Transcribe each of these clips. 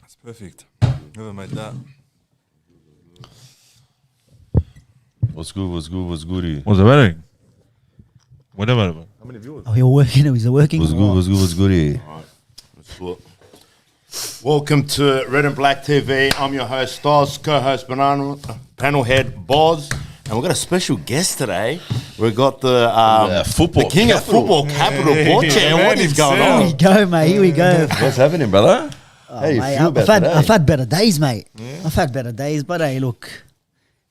That's perfect. Whoever made that. What's good? What's goody? What's the matter? Whatever. How many viewers? Oh, you're working. Is it working? What's goody? All right, let's look. Welcome to Red and Black TV. I'm your host, Stas, co-host Banana, panel head Boz, and we've got a special guest today. We've got the king of football capital, Boche. What is going Here we on? go, mate. Here we go. What's happening, brother? How you Mate, feel about today? I've had better days, mate. I've had better days, but hey, look,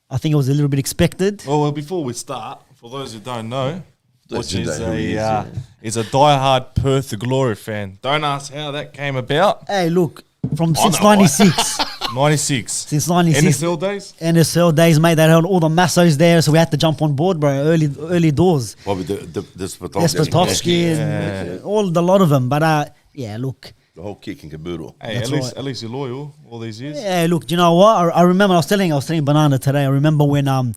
I think it was a little bit expected. Well, before we start, for those who don't know, Those Boche who is don't know who he is, is a diehard Perth Glory fan. Don't ask how that came about. Hey, look, since know why. 96, 96. since 96, NSL days? NSL days, mate, they had all the massos there, so we had to jump on board, bro, early doors. Probably the Despotovsky and a lot of them. But yeah, look. The whole kick and caboodle. Hey, at least you're loyal all these years. Yeah, look, do you know what? I remember I was telling Banana today. I remember when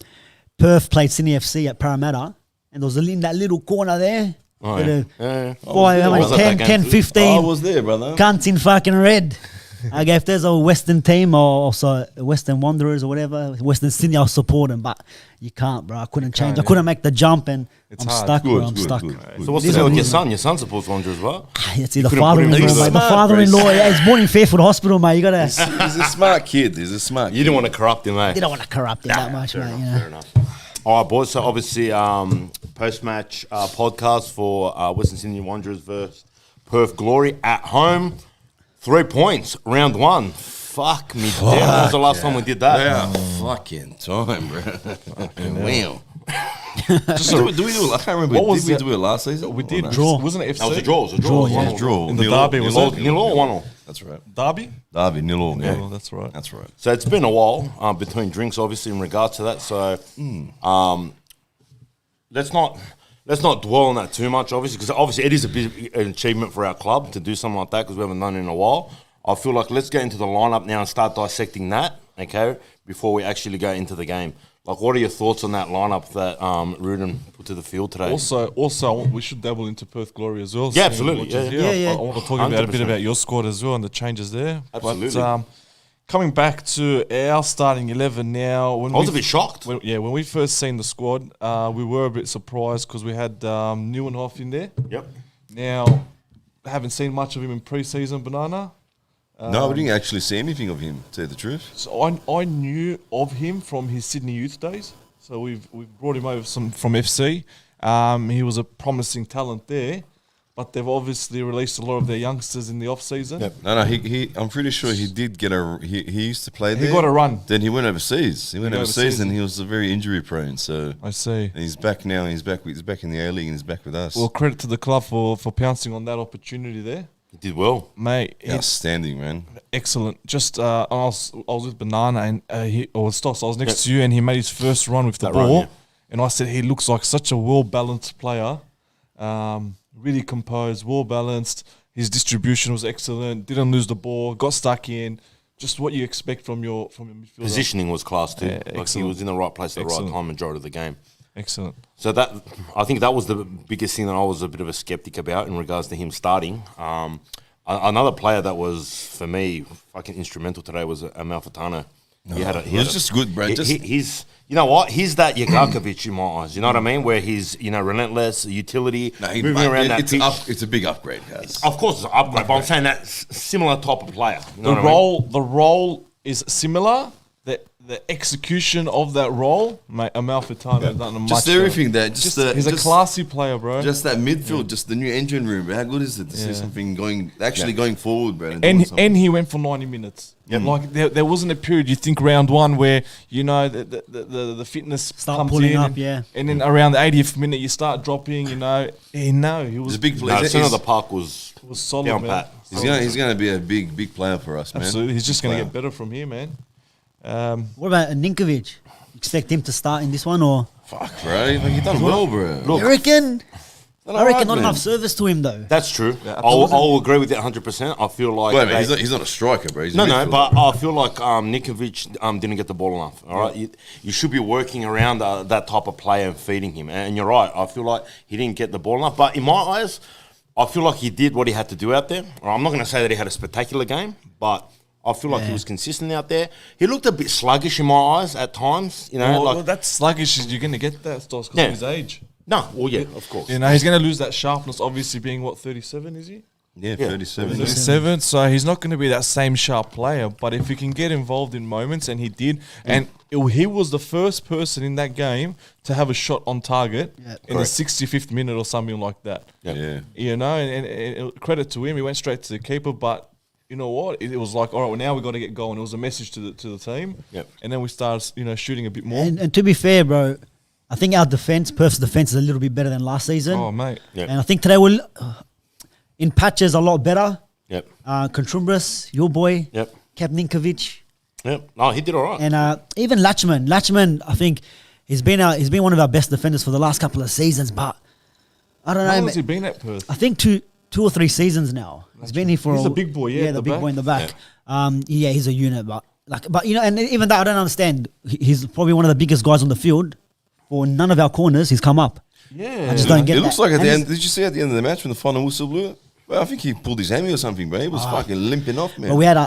Perth played Sydney FC at Parramatta, and there was in that little corner there. Oh, with yeah. a- Boy, how I many? was at that 10, game 10 too. 15 I was there, brother. cunts in fucking red. Okay, if there's a Western team or also Western Wanderers or whatever, Western Sydney, I'll support them. But you can't, bro. I couldn't change. I couldn't make the jump, and It's I'm hard. stuck, Good, bro. I'm good, stuck. good. So what's This the deal with one your is- son? Your son supports Wanderers as well? It's either couldn't put him father-in-law, in. mate. He's The smart, father-in-law, bro. yeah, he's born in Fairfield Hospital, mate. You gotta. He's a smart kid. He's a smart You kid. didn't want to corrupt him, eh? You don't want to corrupt it that much, Fair mate. enough, You know. fair enough. All right, boys. So obviously, post-match podcast for Western Sydney Wanderers versus Perth Glory at home. 3 points, round one. Fuck me down. When was the last time we did that? Yeah, fucking time, bro. Fucking wow. Do we do it? I can't remember. What was did we the- do it last season? We did. Or no? Draw. Wasn't it FC? That was a draw. It was a draw. Draw, It was yeah. one-all. Draw. In the Nil- derby, was nil- it? Nil or 1-all. That's right. Derby? Derby, nil all. Oh, Yeah, that's right. that's right. So it's been a while between drinks, obviously, in regards to that. So let's not dwell on that too much, obviously, because obviously it is an achievement for our club to do something like that because we haven't done it in a while. I feel like let's get into the lineup now and start dissecting that, okay, before we actually go into the game. Like, what are your thoughts on that lineup that Rudin put to the field today? Also, we should dabble into Perth Glory as well. Yeah, seeing absolutely, what is yeah. here. Yeah, yeah. I want to talk about a bit 100%. about your squad as well and the changes there. Absolutely. But coming back to our starting 11 now. When I was a bit shocked. When we first seen the squad, we were a bit surprised because we had Neuenhoff in there. Yep. Now, haven't seen much of him in pre-season, Banana. No, we didn't actually see anything of him, to tell you the truth. So I knew of him from his Sydney youth days. So we've brought him over from FC. He was a promising talent there, but they've obviously released a lot of their youngsters in the off season. Yep. No, he. I'm pretty sure he did get a. He used to play there. He got a run. Then he went overseas. He went went overseas, overseas. and he was very injury prone. So I see. and he's back now. And he's back in the A-League, and he's back with us. Well, credit to the club for pouncing on that opportunity there, He did well. mate. It's Outstanding, man. excellent. Just I was with Banana and Stoss. I was next to you, and he made his first run with the That ball, run, yeah. and I said he looks like such a well balanced player. Really composed, well balanced. His distribution was excellent. Didn't lose the ball. Got stuck in. Just what you expect from your midfielder. Positioning was class too. Yeah, Like he excellent. was in the right place at the right Excellent. time majority of the game. Excellent. So I think that was the biggest thing that I was a bit of a skeptic about in regards to him starting. Another player that was, for me, fucking instrumental today was Amalfitano. He was just good, bro. He's, you know what? He's that Yagakovic in my eyes. You know what I mean? Where he's, relentless, utility, moving around that pitch. It's a big upgrade, guys. Of course, it's an upgrade, but I'm saying that similar type of player. You know The what I mean? role is similar. The execution of that role, mate, Amalfitano has done much Just better. everything that. He's a classy player, bro. Just that midfield, just the new engine room. Bro. How good is it to see something going forward, bro? doing and something? he went for 90 minutes. Like there wasn't a period you think round one where the fitness Start comes pulling in up, and, yeah. and then around the 80th minute you start dropping. He He's was a big No, player. the centre of the park was solid, down man. pat. He's gonna be a big player for us, man. Absolutely, he's just Big going to player. get better from here, man. What about Ninkovic? Expect him to start in this one, or Fuck, bro. He done well, bro. Look, you reckon? I reckon not man. enough service to him though. That's true. Yeah, I'll agree with that 100%. I feel like Wait, man, he's not a striker, bro. He's a no, midfielder. but I feel like Nikovic didn't get the ball enough. All right, you should be working around that type of player and feeding him. And you're right. I feel like he didn't get the ball enough. But in my eyes, I feel like he did what he had to do out there. All right, I'm not going to say that he had a spectacular game, but I feel like he was consistent out there. He looked a bit sluggish in my eyes at times. You know, Well, that's sluggish. You're going to get that, Stos, because of his age. No, well, yeah, of course. You know, he's going to lose that sharpness, obviously being, 37, is he? Yeah, 37. 37, so he's not going to be that same sharp player. But if he can get involved in moments, and he did, and he was the first person in that game to have a shot on target in the 65th minute or something like that. Yeah. You know, and credit to him, he went straight to the keeper. But you know what? It was like, all right, well, now we've got to get going. It was a message to the team. And then we started, shooting a bit more. And to be fair, bro, I think our defense, Perth's defense, is a little bit better than last season. Oh, mate. And I think today we'll. In patches, a lot better. Contrumbus, your boy. Kapninkovic. No, he did all right. And even Latchman. Latchman, I think, he's been one of our best defenders for the last couple of seasons. But I don't know. How long has he been at Perth? I think two or three seasons now. He's been here for. He's a big boy, the big boy in the back. He's a unit, but and even that I don't understand. He's probably one of the biggest guys on the field. For none of our corners, he's come up. Yeah, I just don't get It that. looks like at the And end. Did you see at the end of the match when the final whistle blew? Well, I think he pulled his hammy or something, bro. He was fucking limping off, man. But we had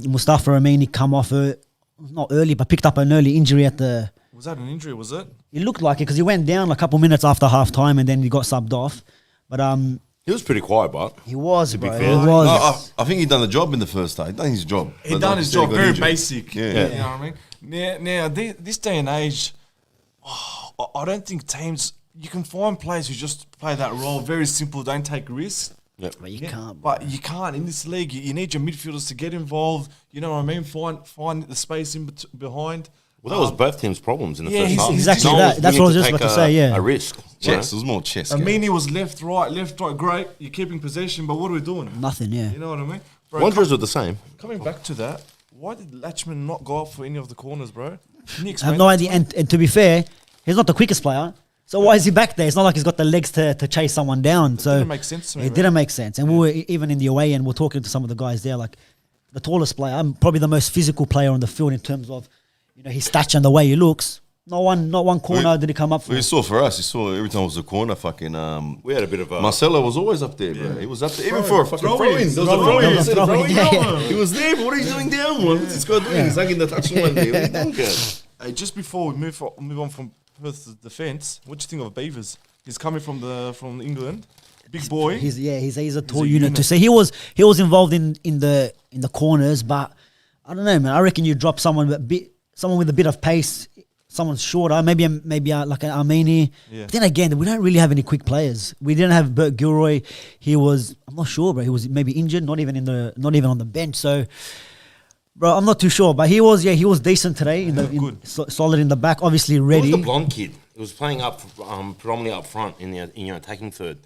Mustafa Amini come off, not early, but picked up an early injury at the. Was that an injury? Was it? It looked like it because he went down a couple minutes after half time and then he got subbed off. But he was pretty quiet, but he was, bro. fair. He was. I think he done the job in the first half. He done his job. He But done like his you said, job, he got very injured. basic. Yeah. You know what I mean? Now this day and age, I don't think teams. You can find players who just play that role, very simple, don't take risks. But you can't. But you can't in this league. You need your midfielders to get involved. You know what I mean? Find the space in behind. well, that was both teams' problems in the Yeah, first he's half. exactly No one that. That's what I was willing just about to take say, yeah. a risk. Chess. It was more chess. Amini was left, right, great. You're keeping possession, but what are we doing? Nothing, yeah. You know what I mean? Bro, Wanderers were the same. coming back to that, why did Latchman not go up for any of the corners, bro? Can you I explain have no that idea. to me? And to be fair, he's not the quickest player. So why is he back there? It's not like he's got the legs to chase someone down. So didn't make sense to me, It bro. didn't make sense. And we were even in the away end, we're talking to some of the guys there, like the tallest player, probably the most physical player on the field in terms of his stature and the way he looks. Not one corner did he come up for. Well, you saw for us. You saw every time it was a corner. Fucking We had a bit of a... Marcelo was always up there, bro. He was up there even for a fucking throw-in. throw-in. There was a throw-in. Throw-in. He said a Throw-in, throw-in. yeah. He was there, but what are you doing down? What's this guy doing? He's hugging the touchline there. What are you doing, guys? Hey, just before we move on from Perth's defence, what do you think of Beavers? He's coming from England, big boy. He's a tall a unit unit. to say he was involved in the corners, but I don't know, man. I reckon you drop someone with a bit of pace, someone shorter, maybe like an Armeni. Yeah. But then again, we don't really have any quick players. We didn't have Bert Gilroy. I'm not sure, bro. He was maybe injured, not even on the bench. So, bro, I'm not too sure, but he was decent today. Solid in the back, obviously What ready. was the blonde kid? He was playing up predominantly up front in your attacking third.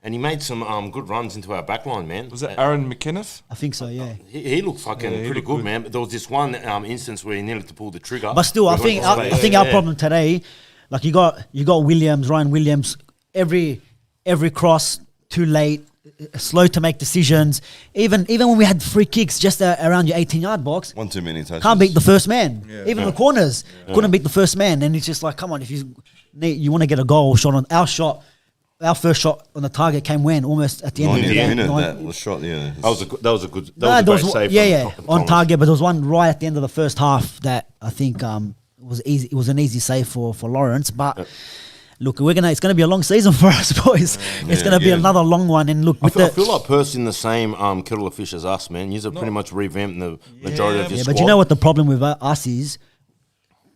And he made some good runs into our back line, man. Was that Aaron McKenniff? I think so, yeah. He looked fucking Yeah, he pretty looked good, good. man. But there was this one instance where he needed to pull the trigger. But still, I Where he think went I for think space. our problem today, like you got Williams, Ryan Williams, every cross too late, slow to make decisions. Even when we had free kicks just around your 18-yard box, One too many touches. can't beat the first man. Even the corners couldn't beat the first man. And it's just like, come on, if you want to get a goal shot on our shot. Our first shot on the target came almost at the end of the 90th game. minute. That was shot. Yeah. That was a good. No, That there was a was great save. yeah, from on Thomas. target, but there was one right at the end of the first half that I think was easy. It was an easy save for Lawrence. But look, it's gonna be a long season for us, boys. It's gonna be another long one. And look, I with feel like Perth's in the same kettle of fish as us, man. You're pretty much revamping the majority of your squad. but you know what the problem with us is?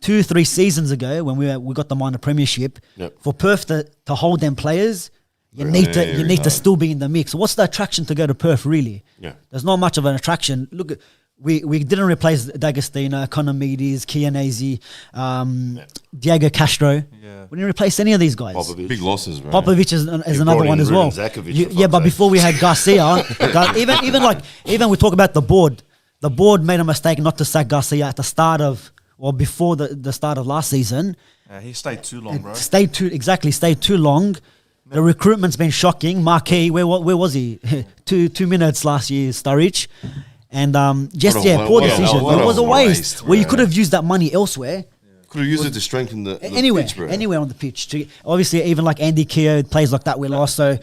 2-3 seasons ago, when we got them on the premiership, for Perth to hold them players, you need to still be in the mix. What's the attraction to go to Perth, really? Yeah. There's not much of an attraction. Look, we didn't replace D'Agostino, Economides, Chianese, Diego Castro. Yeah. We didn't replace any of these guys. Popovich. Big losses, bro. Popovich is another brought one in as well. Ruben Zakovic, for Yeah, fuck's but sake. before we had Garcia, even we talk about the board. The board made a mistake not to sack Garcia at the start of or before the start of last season. He stayed too long, bro. Stayed too long. The recruitment's been shocking. Marquis, where was he? 2 minutes last year, Sturridge. And poor decision. It was a waste. Where you could have used that money elsewhere. Could have used it to strengthen the Anywhere, pitch, bro. anywhere on the pitch. Obviously, even like Andy Keogh, plays like that, we lost. So,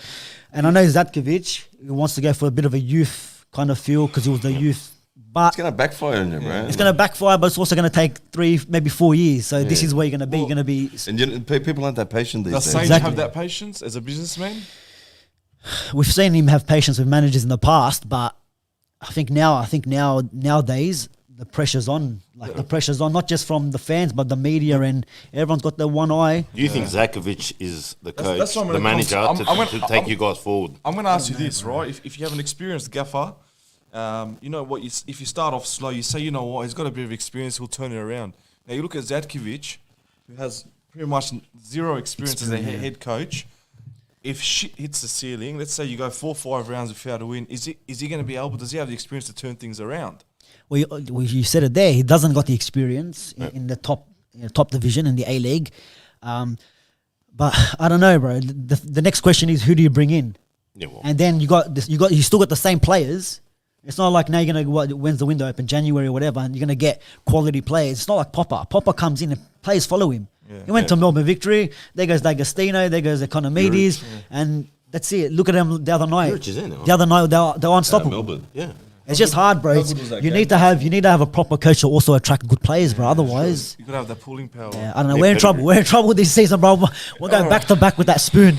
and I know Zatkovic, who wants to go for a bit of a youth kind of feel because he was the youth But It's gonna backfire on you, bro. it's going to backfire, but it's also going to take 3, maybe 4 years. So this is where you're going to be. You're going to be. And people aren't that patient these Does days. Sage Exactly. have that patience as a businessman? We've seen him have patience with managers in the past, but I think nowadays the pressure's on. Like the pressure's on, not just from the fans, but the media, and everyone's got their one eye. Do you think Zakovic is the coach, that's what I'm the gonna manager to take you guys forward? I'm going to ask you this, right? If you have an experienced gaffer, you know what? If you start off slow, you say, you know what, he's got a bit of experience, he'll turn it around. Now you look at Zatkovic, who has pretty much zero experience as a head coach. If shit hits the ceiling, let's say you go 4 or 5 rounds without a win, is he going to be able? Does he have the experience to turn things around? Well, you said it there. He doesn't got the experience in the top division in the A-League. But I don't know, bro. The next question is, who do you bring in? Yeah, well, And then you still got the same players. It's not like now you're gonna when's the window open, January or whatever, and you're gonna get quality players. It's not like Popper. Popper comes in and players follow him. He went to Melbourne Victory. There goes D'Agostino. There goes Economides, and that's it. Look at them the other night. Jurich is in now. The other night they're unstoppable. Melbourne. yeah. It's just hard, bro. How It's- good was that you game? need to have a proper coach to also attract good players, bro. Otherwise, You could have that pulling power. yeah, I don't know. We're in trouble. We're in trouble this season, bro. We're going back to back with that spoon.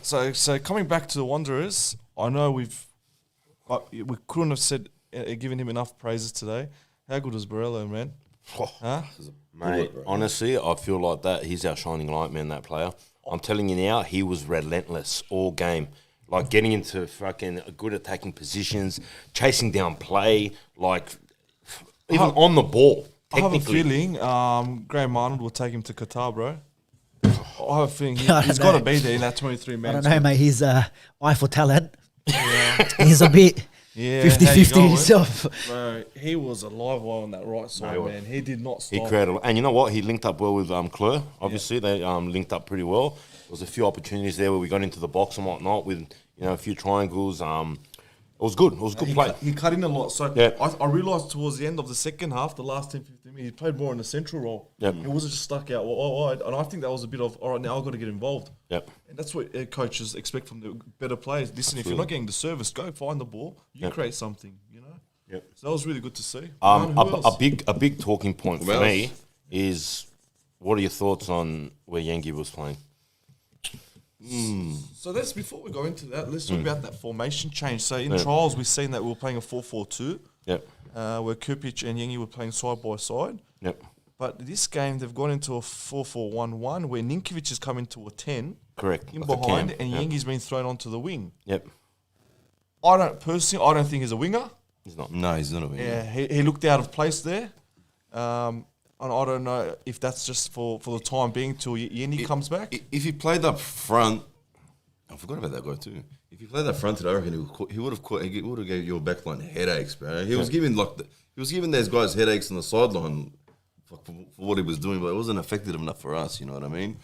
So coming back to the Wanderers, I know we couldn't have said given him enough praises today. How good was Barello, man? Huh? Mate, honestly, I feel like that he's our shining light, man, that player. I'm telling you now, he was relentless all game. Like getting into fucking good attacking positions, chasing down play, like even on the ball. I have a Technically, feeling Graham Arnold will take him to Qatar, bro. I have a feeling I he's don't got to know. be there in that 23 man. I don't know, mate. He's eye for talent. He's a bit Yeah, 50-50 going? himself. Bro, he was a live wire on that right side, No, man. He did not he stop. created, and you know what? He linked up well with Kleur. Obviously, they linked up pretty well. There was a few opportunities there where we got into the box and whatnot with a few triangles. It was good. It was a good play. He cut in a lot. So Yeah. I realised towards the end of the second half, the last 10, 15 minutes, he played more in the central role. Yep. He wasn't just stuck out wide. And I think that was a bit of, all right, now I've got to get involved. Yep. And that's what coaches expect from the better players. Listen, if you're not getting the service, go find the ball. You create something, you know? Yep. So that was really good to see. Man, who A else? big talking point for Who me else? is, what are your thoughts on where Yengi was playing? So that's before we go into that, let's talk about that formation change. So in trials, we've seen that we were playing a 4-4-2, Yep. where Kupic and Yengi were playing side by side. Yep. But this game, they've gone into a 4-4-1-1, where Ninkovic has come into a 10 Correct. in Like a behind, cam. and Yep. Yengi's been thrown onto the wing. Yep. I don't think he's a winger. He's not. No, he's not a winger. Yeah, he looked out of place there. And I don't know if that's just for the time being till Yengi comes back. If he played up front, I forgot about that guy too. If he played up front today, I reckon he would have gave your backline headaches, bro. He was giving those guys headaches on the sideline for what he was doing, but it wasn't effective enough for us. You know what I mean?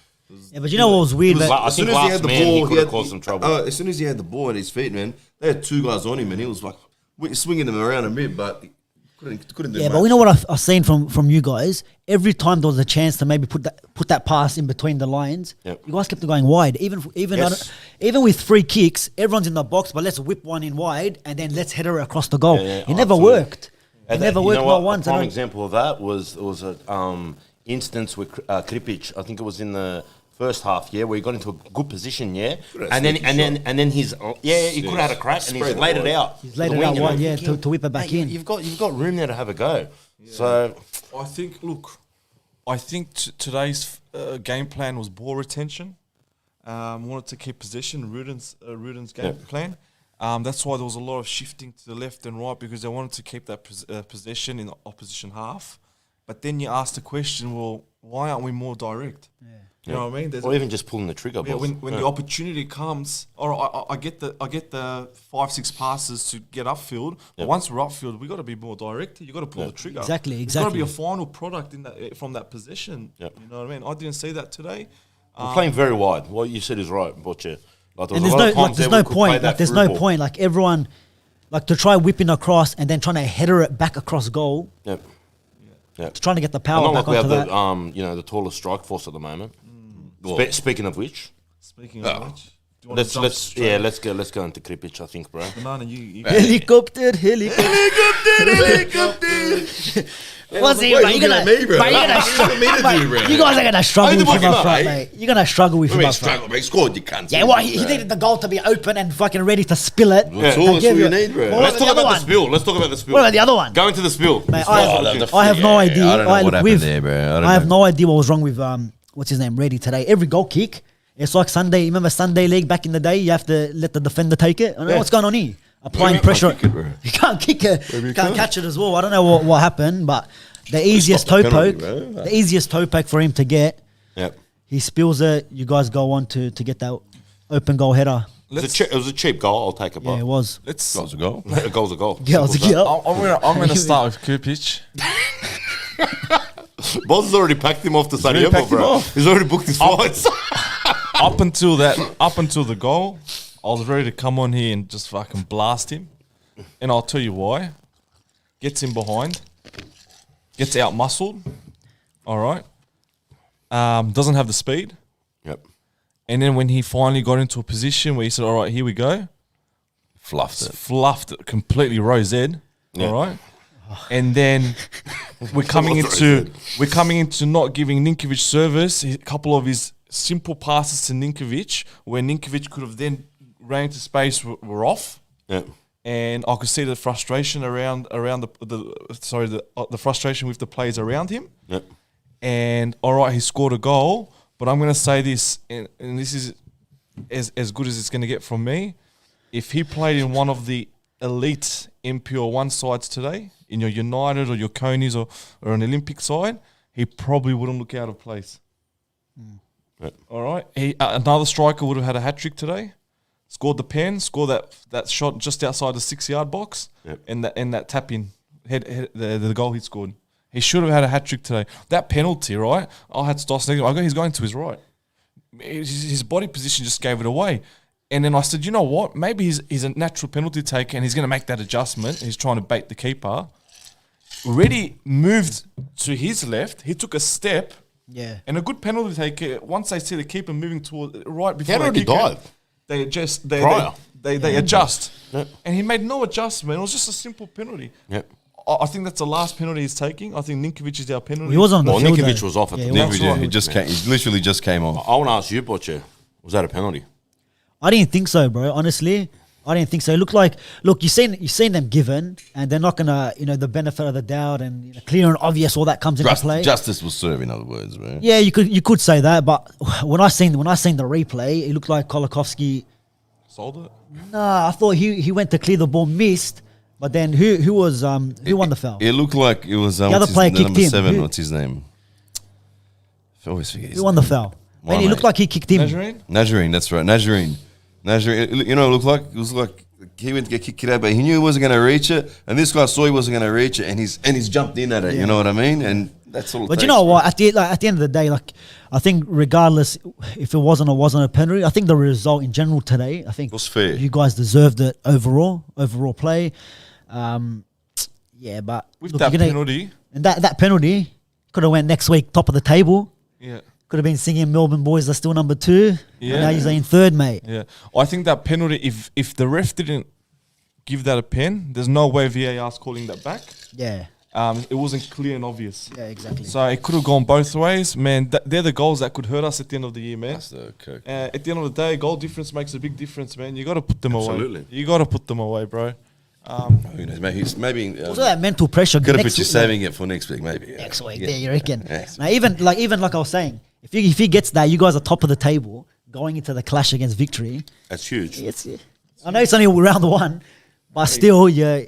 Yeah, but you know what was weird? Like, I As soon think as he last had the man, he ball, could have caused some trouble. As soon as he had the ball at his feet, man, they had 2 guys on him, and he was like swinging them around a bit, but he couldn't do Yeah, much. but we know what I've seen from you guys. Every time there was a chance to maybe put that pass in between the lines, Yep. you guys kept it going wide. Even Yes. even with free kicks, everyone's in the box, but let's whip one in wide and then let's header it across the goal. Yeah, It never absolutely. worked. It And never you worked know not what? once. A I prime don't- example of that was a instance with Kripic. I think it was in the first half, where he got into a good position, have and then sneaky and then he's he could have had a crack and he's Sprayed it laid it wide. out. He's to laid the it wing, out and I'm wide, yeah, thinking, to whip it back "Mate, in." You've got room there to have a go. So I think, today's game plan was ball retention. Wanted to keep possession, Ruden's game plan. That's why there was a lot of shifting to the left and right, because they wanted to keep that possession in the opposition half. But then you ask the question, well, why aren't we more direct? You know what I mean? There's or even just pulling the trigger. yeah, boss. when the opportunity comes, or I get the 5-6 passes to get upfield. But once we're upfield, we got to be more direct. You got to pull the trigger. Exactly, It's got to be a exactly. final product from that possession. Yep. You know what I mean? I didn't see that today. We're playing very wide. What you said is right, Butcher. Like, there And was there's a lot no of times there's there no we could play point. that Like there's through no ball. point. Like everyone, like to try whipping across and then trying to header it back across goal. Yep. Trying to get the And power not back like we have onto that. the the tallest strike force at the moment. Well, Speaking of which, Speaking of which, wanna Let's jump let's straight? yeah, let's go into Kripic, I think, bro. Banana, you Helicopter. What's it, Wait, mate? You're looking gonna, at me, bro. mate, you're gonna What do you want me to mate, do, bro? you guys are gonna struggle Who with the him fuck up am front, I? mate. You're gonna struggle with I him mean, up front. struggle, mate. Scored, you can't. Yeah, well, he needed the goal to be open and fucking ready to spill it. That's And all. That's give all you- you need, bro. Well, Let's talk the other about the one? spill. Let's talk about the spill. What about the other one? Go into the spill. Mate, Oh, I have no idea. I don't know what happened with- there, bro. I have no idea what was wrong with what's his name, Reddy today. Every goal kick, it's like Sunday. Remember Sunday League back in the day? You have to let the defender take it. I don't know what's going on here. Applying you can't pressure. kick it, bro? You can't kick it. Maybe You you can't can't. catch it as well. I don't know what happened, but the easiest the toe penalty, poke, bro. the easiest toe poke for him to get. Yep. He spills it. You guys go on to get that open goal header. It was a cheap goal. I'll take it, Yeah, it bro. was. let's. That was a goal. A goal's a goal. Yeah, I was Simple like, as yeah. I'm gonna start with Kupic. that. Boss has already packed him off to already Santiago, packed him bro. off. He's already booked his flights. Up until the goal, I was ready to come on here and just fucking blast him. And I'll tell you why. Gets in behind, gets out muscled. All right. Doesn't have the speed. Yep. And then when he finally got into a position where he said, "All right, here we go," Fluffed it. fluffed it completely rose Ed. Yeah. All right. And then we're coming into not giving Ninkovic service. A couple of his simple passes to Ninkovic, where Ninkovic could have then ran into space, were off. Yep. And I could see the frustration around the frustration with the players around him. Yep. And all right, he scored a goal, but I'm going to say this, and this is as good as it's going to get from me. If he played in one of the elite MPL 1 sides today, in your United or your Conies or an Olympic side, he probably wouldn't look out of place. Yep. All right, another striker would have had a hat trick today. Scored the pen, scored that shot just outside the 6-yard box, Yep. and that tap in the goal he scored. He should have had a hat trick today. That penalty, right? I had Stoss negative. He's going to his right. His body position just gave it away. And then I said, you know what? Maybe he's a natural penalty taker and he's going to make that adjustment. He's trying to bait the keeper. Reddy moved to his left. He took a step. Yeah. And a good penalty taker, once they see the keeper moving toward right before He had already kick it, dived. they adjust. Prior. They adjust. Yep. And he made no adjustment. It was just a simple penalty. Yep. I think that's the last penalty he's taking. I think Ninkovic is our penalty. He wasn't on the Well, field. Ninkovic though. was off at Yeah, the he time. was. He just came. He literally just came off. I want to ask you, Butcher. Was that a penalty? I didn't think so, bro. Honestly, I didn't think so. It looked like, you've seen them given, and they're not gonna, the benefit of the doubt and clear and obvious, all that comes into play. Justice was served, in other words, man. Yeah, you could say that, but when I seen the replay, it looked like Kolakowski. Sold it. Nah, I thought he went to clear the ball, missed, but then who won the foul? It looked like it was other player kicked number him. 7. Who? What's his name? I always forget his Who won the foul? Why, Man, it mate? looked like he kicked him. Nazarene? Najreen, that's right. Najreen. You know, it was like he went to get kicked out, but he knew he wasn't going to reach it, and this guy saw he wasn't going to reach it, and he's jumped in at it. Yeah. You know what I mean? And that's all. But you know what? At the end of the day, I think regardless if it wasn't or wasn't a penalty, I think the result in general today, I think was fair. you guys deserved it overall play. Yeah, but With look, that you're gonna- penalty, and that penalty could have went next week top of the table. yeah. Could have been singing Melbourne boys are still number 2. Yeah. And now you're in 3rd, mate. Yeah, I think that penalty. If the ref didn't give that a pen, there's no way VAR's calling that back. Yeah. It wasn't clear and obvious. Yeah, exactly. So it could have gone both ways, man. They're the goals that could hurt us at the end of the year, man. That's the cook. At the end of the day, goal difference makes a big difference, man. You got to put them Absolutely. away. You got to put them away, bro. Who knows? Maybe Also that mental pressure. could have next put you week- saving it for next week, maybe. Yeah. Next week, Yeah. there you reckon? Yes. Now, even like I was saying, if he gets that, you guys are top of the table going into the clash against Victory. That's huge. I know it's only round 1, but still, yeah.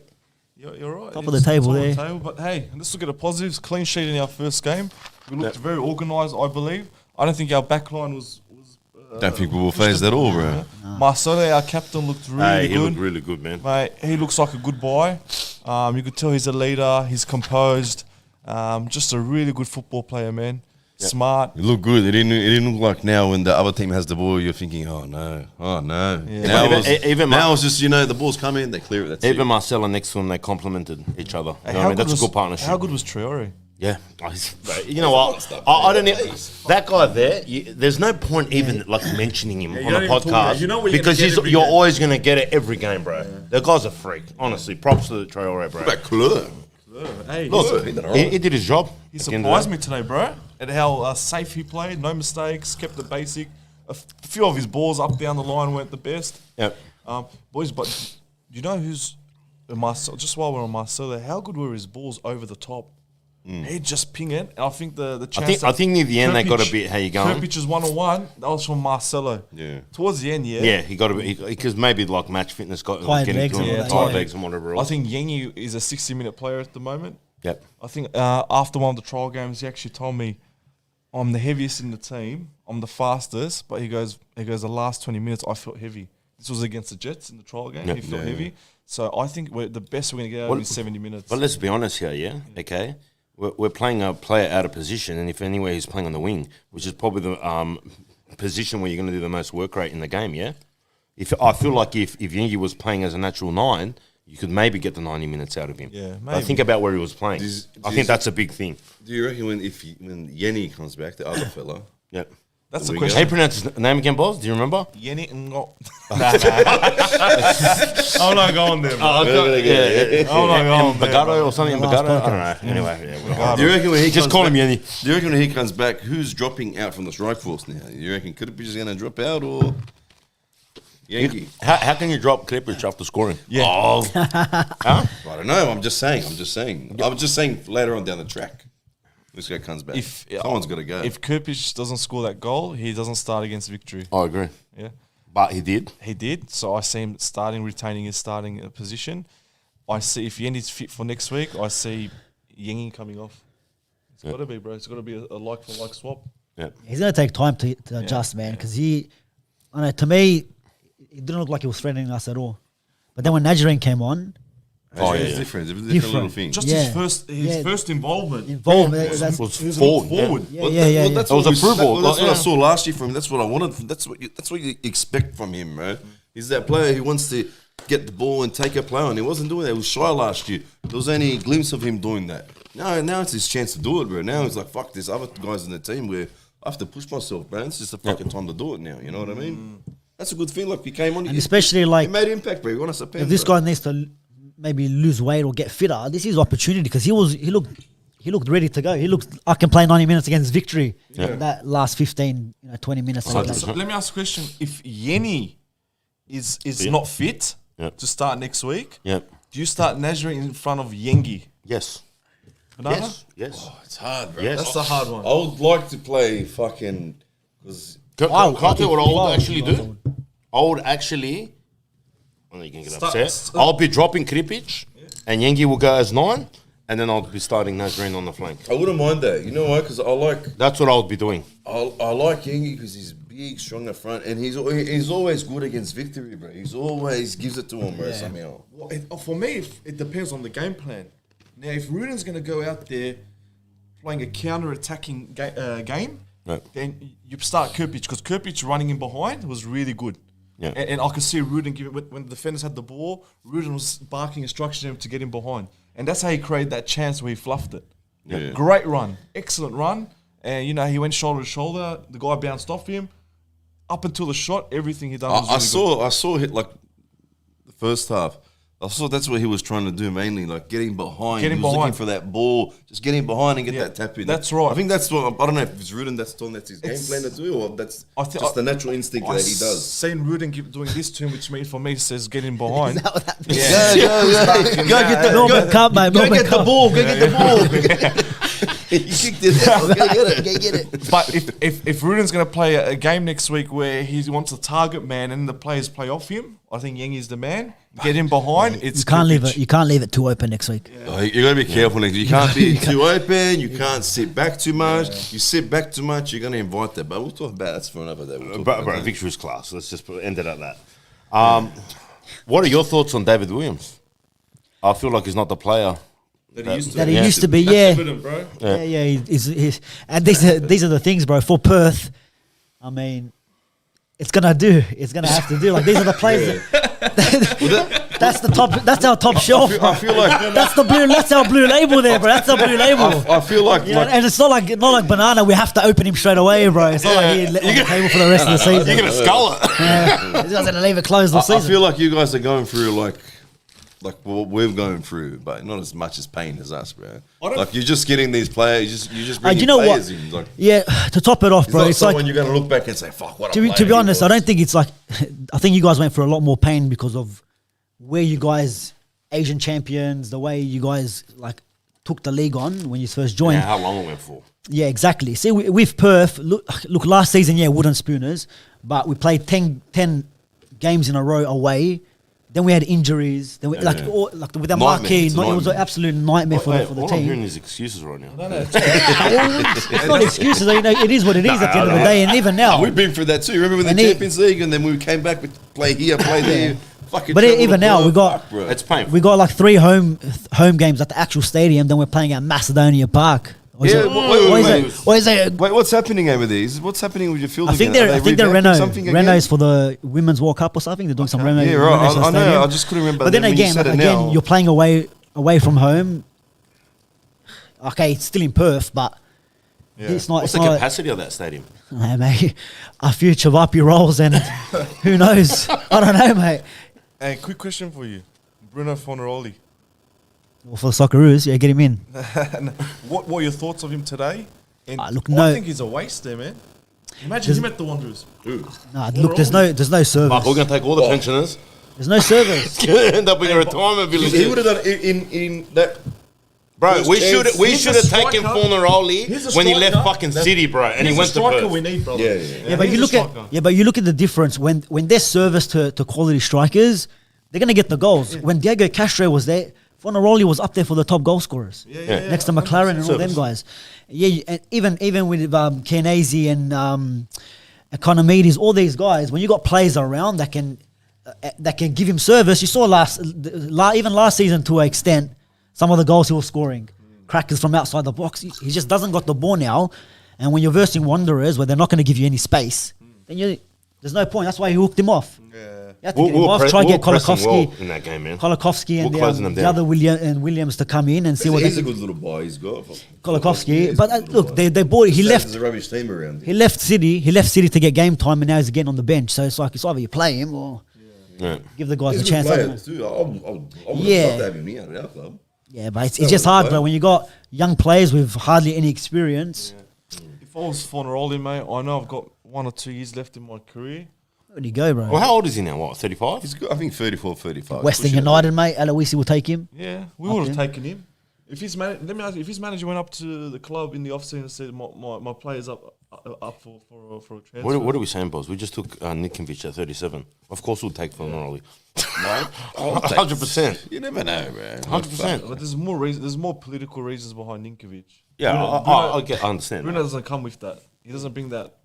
You're right. Top of the table there. But hey, let's look at the positives. Clean sheet in our first game. We looked very organised, I believe. I don't think our backline was Don't think we will phase that all, bro. Marcelo, our captain, looked really Hey, he good. looked really good, man. Mate, he looks like a good boy. You could tell he's a leader. He's composed. Just a really good football player, man. Smart. It looked good. It didn't look like now when the other team has the ball, you're thinking, oh no. Yeah. Now, Even it's just, the ball's coming, they clear it. That's Even it. Marcelo next to him, they complemented each other. You know Hey, what I mean? That's a good partnership. How good was Traore? Yeah, you know what? I don't know. That guy there, there's no point even like mentioning him on don't a even talk about it. podcast You know what you're because gonna get every you're game. always going to get it every game, bro. The guy's a freak. Honestly, props to the Traore, bro. What about Klur? Hey, Look, he did all right. he did his job. he at the end of the surprised day. me today, bro, at how safe he played. No mistakes, kept it basic. A few of his balls up down the line weren't the best. Yep. Boys, but you know who's just while we're on Marcelo, how good were his balls over the top? He'd just ping it. And I think the chance. I think near the end they got a bit. How you going? Kirpic's 1-on-1. That was from Marcelo. Yeah. Towards the end, Yeah, he got a bit because maybe like match fitness got Tired getting legs to and him, all that, tired yeah. legs and whatever I else. think Yengi is a 60-minute player at the moment. Yep. I think after one of the trial games, he actually told me, "I'm the heaviest in the team. I'm the fastest." But he goes, the last 20 minutes I felt heavy. This was against the Jets in the trial game. Yep. He felt heavy. So I think the best we're going to get out of him is 70 minutes. But let's be honest here, yeah? Okay? We're playing a player out of position, and if anywhere he's playing on the wing, which is probably the position where you're going to do the most work rate in the game, yeah? I feel like if Yengi was playing as a natural 9, you could maybe get the 90 minutes out of him. Yeah, But I maybe. think about where he was playing. I think Does- that's a big thing. Do you reckon when Yenny comes back, the other fella? Yep. That's the we How question. you pronounce his name again, boss? Do you remember? Yengi Ngo. I'm not going there, bro. I'm not going there. Bagaro or something? The last Bagaro? I podcast. don't know. Anyway, yeah. Do you reckon when he Just comes call back, him Yenny. Do you reckon when he comes back, who's dropping out from the strike force now? You reckon Kirpich is going to drop out or Yankee? How can you drop Klippich after scoring? Yeah. Oh. Huh? I don't know. I'm just saying. I was just saying later on down the track. This guy comes back. Someone's got to go. If Kirpich doesn't score that goal, he doesn't start against Victory. I agree. Yeah. But he did. He did. So I see him retaining his starting position. I see if Yenny's fit for next week, I see Yengi coming off. It's got to be, bro. It's got to be a like-for-like swap. Yeah. He's going to take time to adjust, man, because I don't know, to me, it didn't look like he was threatening us at all. But then when Najarine came on, It's different. It's a different little thing. Just Yeah. his first involvement. that's, Was forward. Forward. yeah. That's It was what a through ball. That's what I Yeah. saw last year from him. That's what I wanted. That's what you expect from him, bro. He's that player who wants to get the ball and take a play on. He wasn't doing that. He was shy last year. There was any glimpse of him doing that. Now it's his chance to do it, bro. Now he's like, fuck, there's other guys in the team where I have to push myself, bro. It's just the fucking time to do it now. You know what I mean? That's a good thing. Look, he came on. and especially like he made impact, bro. He won us a pen, if this bro. guy needs to maybe lose weight or get fitter, this is his opportunity because he looked ready to go. He looked, I can play 90 minutes against Victory. That last 15, 20 minutes. So let me ask a question. If Yenny is not fit to start next week, Yep. do you start Najarine in front of Yengi? Yes. Banana? Yes. It's hard, bro. Yes. That's the hard one. I would like to play fucking because Can Wow, I tell you what I wow. would actually do? I would actually. Oh, you can get upset. Start- I'll be dropping Kripic, and Yengi will go as 9, and then I'll be starting Najarine on the flank. I wouldn't mind that. You know why? Because That's what I would be doing. I like Yengi because he's big, strong up front, and he's always good against Victory, bro. He's always gives it to him, bro. Somehow. Well, for me, it depends on the game plan. Now, if Ruden's going to go out there playing a counter-attacking game, Right. then you start Kirpich because Kirpich running in behind was really good. Yeah. And I could see Ruden give it when the defenders had the ball. Ruden was barking instructions to him to get in behind, and that's how he created that chance where he fluffed it. Yeah. Great run, excellent run, and he went shoulder to shoulder. The guy bounced off him. Up until the shot, everything he done was really good. I saw hit like the first half. I saw that's what he was trying to do mainly, like getting behind. Getting he was looking behind. for that ball, just getting behind and get Yeah, that tap in. that's right. I think that's what I don't know if it's Ruden that's his game It's- plan to do, or that's I thi- just the natural instinct that he does. Seen Ruden doing this to him, which means for me says get in behind. Go get the Melbourne Cup, mate. Go Melbourne get the Cup. ball. Go get the ball. He kicked it out. Go get it. But if Ruden's going to play a game next week where he wants a target man and the players play off him, I think Yengi's the man. Get him behind. It's You can't leave Kirpich. it. You can't leave it too open next week. Oh, you got to be careful. Nick. You can't be too open. You can't sit back too much. You sit back too much, you're going to invite that. But we'll talk about that's for another day. We'll talk But, about that. Victory's class. Let's just end it at that. What are your thoughts on David Williams? I feel like he's not the player. That he used to That be. he used to be, That's yeah. evident, bro. Yeah. He's, and these are the things, bro. For Perth, I mean, it's gonna have to do. Like these are the players. That's the top. That's our top shelf. I feel like That's our blue label there, bro. That's our blue label. I feel like, You know, and it's not like banana. We have to open him straight away, bro. It's not like he's on the table for the rest of the season. You're gonna skull it. He's just gonna leave it closed all I season. feel like you guys are going through like what we're going through, but not as much as pain as us, bro. Like you're just getting these players. You just bringing you know players what? in. Like, Yeah, to top it off, it's bro. not It's like someone you're going to look back and say, "Fuck, what." to be honest, I don't think it's like. I think you guys went through a lot more pain because of where you guys Asian champions, the way you guys like took the league on when you first joined. Yeah, how long it went for? Yeah, exactly. See, with Perth, look, last season, yeah, wooden spooners, but we played 10 games in a row away. Then we had injuries. Then we, with the Nightmare. marquee, It's a it was an nightmare. absolute nightmare for the all I'm hearing team. is excuses right now. It's not excuses. You know, it is what it is at the end of the day. And even now, We've been through that too. Remember with the And Champions League, and then we came back with play here, play there. Fucking but travel even to now, Perth. we got Fuck, bro. It's painful. we got like 3 home games at the actual stadium. Then we're playing at Macedonia Park. Or is Yeah, it- wait. or is it? Wait, what's happening over there? What's happening with your field? I think again? they're Are they revamping Reno. something again? Reno's for the Women's World Cup or something. They're doing some Reno. Yeah, right. renovations I know. stadium. I just couldn't remember. But then when you again, said it now, you're playing away from home. Okay, it's still in Perth, but it's not. What's It's the not. capacity of that stadium? Mate, a few Chavapi rolls and who knows? I don't know, mate. And quick question for you, Bruno Fornaroli. Well, for the Socceroos, yeah, get him in. What were your thoughts of him today? And Look, I no- think he's a waste there, man. Imagine him at the Wanderers. Nah, look, there's no service. Mark, we're going to take all the pensioners. There's no service. End up in a retirement village. he would have done in that. Bro, we He's should a have taken striker. Fornaroli He's a when he left striker. fucking City, bro, and he He's went a to striker Perth. we need, brother. Yeah. But he's you a look at striker. but you look at the difference when there's service to quality strikers, they're gonna get the goals. When Diego Castro was there, Fornaroli was up there for the top goal scorers, Yeah. next to McLaren and all them Service. guys. Yeah, and even with Kenesi and Economides, all these guys, when you got players around that can give him service. You saw even last season to an extent, some of the goals he was scoring, crackers from outside the box. He just doesn't got the ball now, and when you're versing Wanderers where they're not going to give you any space, then there's no point. That's why he hooked him off. You have to get him off. Try to get Kolakovsky, in that game, man. Kolakovsky We're closing them and the down. other Williams to come in and see what He's they a good little boy. He's got Kolakovsky. But look, they bought. He left. There's a rubbish team around. He left City. He left City to get game time, and now he's getting on the bench. So it's like it's either you play him or Yeah. give the guys He's a chance. I don't know. players too. I would Yeah. love to have him here at our club. Yeah, but it's just hard, play. bro. When you got young players with hardly any experience, If I was Fornaroli, mate, I know I've got 1 or 2 years left in my career. where do you go, bro? Well, how old is he now? What, 35? He's got, I think 34, 35. Western Pushing it. United, mate. Aloisi will take him. Yeah, we Okay. would have taken him. If his let me ask you, if his manager went up to the club in the offseason and said my player's up for a transfer. What are we saying, boss? We just took Nikovic at 37. Of course we'll take Fornaroli. No, I'll take- 100%. You never know, man. 100%. But there's more reasons. There's more political reasons behind Ninkovic. Yeah, Bruno- I understand. Bruno that. doesn't come with that. He doesn't bring that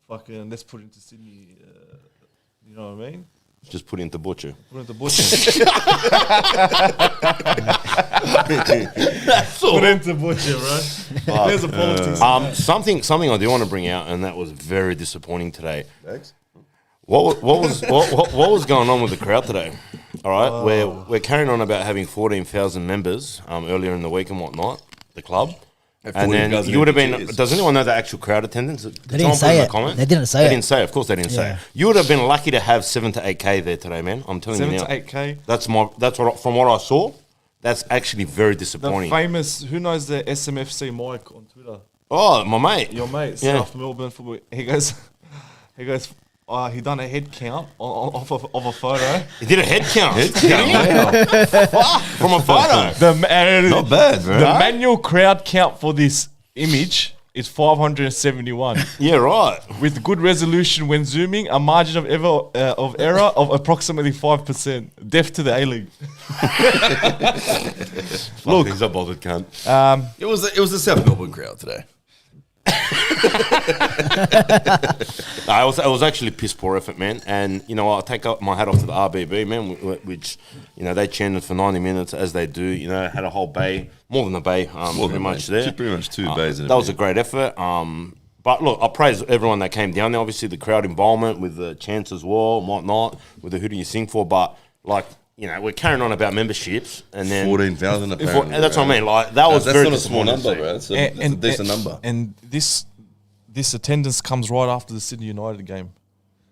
fucking let's put him to Sydney. You know what I mean? Just put in the butcher. Put him to butcher. That's all. Put him to butcher, right? There's a politics. Something I do want to bring out, and that was very disappointing today. Thanks. What was going on with the crowd today? All right, we're carrying on about having 14,000 members earlier in the week and whatnot. The club. And then 14,000 you would have empty been. chairs. Does anyone know the actual crowd attendance? They didn't say it. They didn't say They it. didn't say it. Of course, they didn't say it. You would have been lucky to have 7 to 8K there today, man. I'm telling 7 you to now. 8K. That's what from what I saw. That's actually very The disappointing. famous, who knows the SMFC Mike on Twitter? Oh, my mate. Your mate, Yeah. South Melbourne football. He goes, he done a head count of a photo. He did a head count. From a photo. Not bad, bro. The manual crowd count for this image is 571. Yeah, right. With good resolution when zooming, a margin of error of approximately 5%. Deaf to the A-League. Look, he's a bothered cunt. It was the South Melbourne crowd today. No, it was actually piss poor effort, man. And you know, I'll take up my hat off to the RBB, man, which they chanted for 90 minutes as they do. You know, had a whole bay, more than a bay, pretty much there. Pretty much 2 bays. That was a great effort. But look, I praise everyone that came down there. Obviously, the crowd involvement with the chants as well and whatnot, with the who do you sing for. But like, we're carrying on about memberships, and then 14,000 apparently. And that's bro. what I mean. Like that was That's very not a small disappointing number, to see. bro. That's a decent number. And this attendance comes right after the Sydney United game,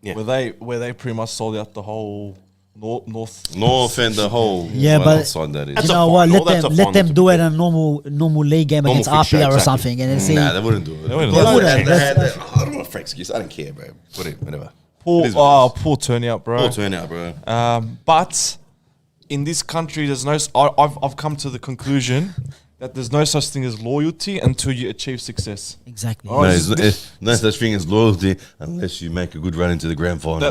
Yeah. where they pretty much sold out the whole north. North and the whole but outside that is. That's you a know what? final, that's a Let them final do to it in a normal league game Normal against fixture, RPR or exactly. something, and then see. Nah, they wouldn't do it. They wouldn't. They wouldn't. I don't want for excuse. I don't care, bro. Whatever. It is what it is. Poor turnout, bro. Poor turnout, bro. But in this country, there's no. I've come to the conclusion that there's no such thing as loyalty until you achieve success. Exactly. Oh, No, it's- there's no such thing as loyalty unless you make a good run into the grand final.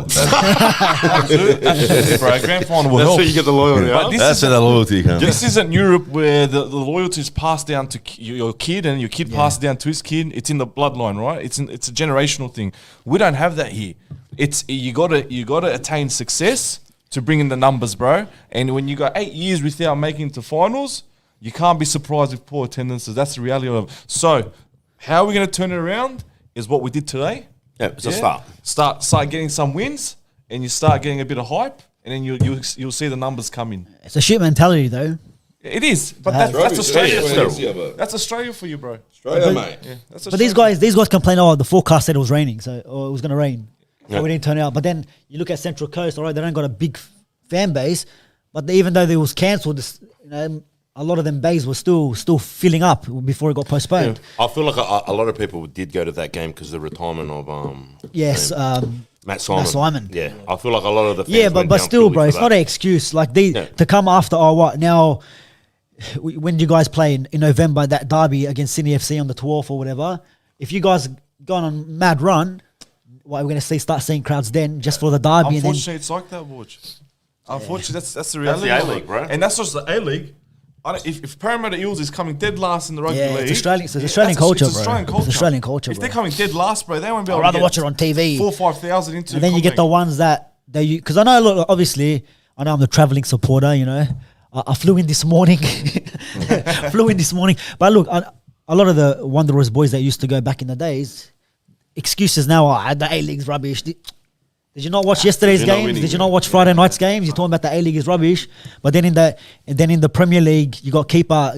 Absolutely, bro. Grand final will That's help. where you get the loyalty. But Huh? this That's is where the loyalty comes. This isn't Europe where the loyalty is passed down to your kid, and your kid passes down to his kid. It's in the bloodline, right? It's a generational thing. We don't have that here. It's you gotta attain success to bring in the numbers, bro. And when you got 8 years without making it to finals, you can't be surprised with poor attendances. That's the reality of it. So, how are we gonna turn it around? Is what we did today. Yeah, it's a start. Start getting some wins, and you start getting a bit of hype, and then you'll see the numbers come in. It's a shit mentality, though. It is, but that's Australia. That's Australia for you, bro. Australia, mate. Yeah, that's But these guys complain, oh, the forecast said it was raining, or it was going to rain. So we didn't turn out. But then you look at Central Coast, all right, they don't got a big fan base, but even though it was cancelled, a lot of them bays were still filling up before it got postponed. I feel like a lot of people did go to that game because of the retirement of Yes, Matt Simon. Matt Simon. Yeah, I feel like a lot of the fans yeah, went but down still, purely bro, for it's that. not an excuse. Like Yeah. to come after. Oh, what now? When you guys play in November that derby against Sydney FC on the 12th or whatever, if you guys gone on mad run, what we're going to start seeing crowds then just for the derby. And then, Unfortunately, it's like that, Watch. Unfortunately, that's the reality. the of A-League, it. bro. And that's just the A-League. If Parramatta Eels is coming dead last in the rugby Yeah, league, it's Australian culture, it's bro. Australian It's culture. Australian culture, If bro. they're coming dead last, bro, they won't be able I'd to rather get watch it on TV. 4,000-5,000 into. And then you get the ones that they because I know a lot. Obviously, I know I'm the traveling supporter. You know, I flew in this morning. But look, a lot of the Wanderers boys that used to go back in the days, excuses now are the A-League's rubbish. Did you not watch yesterday's you're not games? winning, Did you man. not watch Friday night's games? You're talking about the A-League is rubbish, but then in the Premier League, you got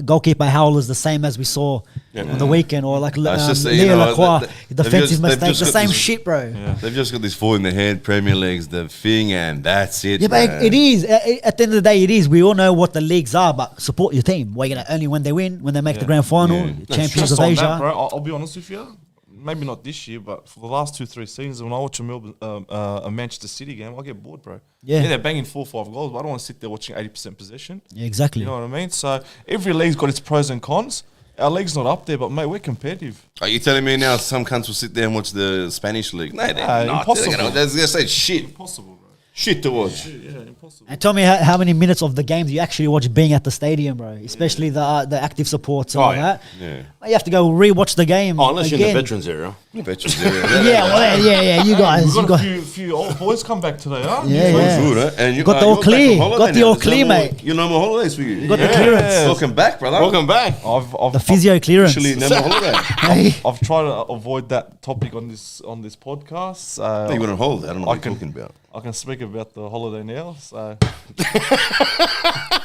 goalkeeper howlers the same as we saw on the weekend, or like It's just, you Leo know, Lacroix, they've defensive just mistakes, the got same this- shit, bro. They've just got this fall in the head, Premier League's the thing, and that's it. Yeah, but man. it is. At the end of the day, it is. We all know what the leagues are, but support your team. We're gonna only when they win, when they make the grand final, champions Just of on Asia. that, bro, I'll be honest with you. Maybe not this year, but for the last 2-3 seasons, when I watch a Manchester City game, I get bored, bro. Yeah. They're banging 4-5 goals, but I don't want to sit there watching 80% possession. Yeah, exactly. You know what I mean? So every league's got its pros and cons. Our league's not up there, but mate, we're competitive. Are you telling me now some cunts will sit there and watch the Spanish league? No, they're not. impossible. They're gonna say shit. Impossible, bro. Shit to watch. Yeah, impossible. And tell me how many minutes of the games you actually watch being at the stadium, bro. Especially the active supports and all yeah. that. Yeah. You have to go rewatch the game. Oh, unless you're in the again. veterans area. Veterans, Yeah, well, yeah. You guys, We've you got got. a few old boys come back today, huh? Yeah, yeah. Good, huh? And you Got the all you're back from clear. holiday Got the now. all There's clear, no more- mate. You no more holidays for you. Got the clearance. Welcome back, brother. Welcome back. I've The physio clearance. Actually, no more holiday. Hey. I've tried to avoid that topic on this podcast. No, you went on holiday. I don't know what I you're can- talking about. I can speak about the holiday now. So